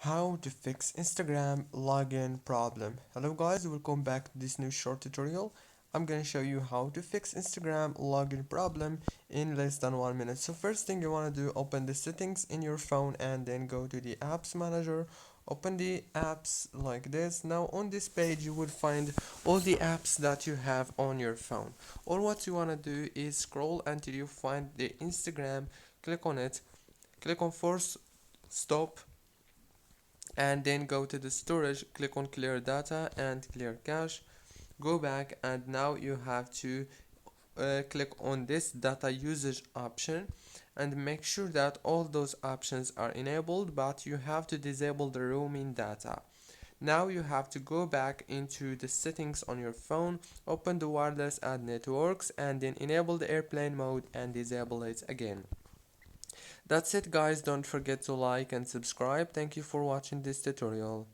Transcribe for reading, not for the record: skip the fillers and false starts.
How to fix Instagram login problem. Hello guys, welcome back to this new short tutorial. I'm gonna show you how to fix Instagram login problem in less than 1 minute. So first thing you want to do, open the settings in your phone and then go to the apps manager. Open the apps like this. Now on this page you will find all the apps that you have on your phone. Or what you want to do is scroll until you find the Instagram, click on it, click on force stop, and then go to the storage, click on clear data and clear cache, go back, and now you have to click on this data usage option and make sure that all those options are enabled, but you have to disable the roaming data. Now you have to go back into the settings on your phone, open the wireless and networks, and then enable the airplane mode and disable it again. That's it guys, don't forget to like and subscribe. Thank you for watching this tutorial.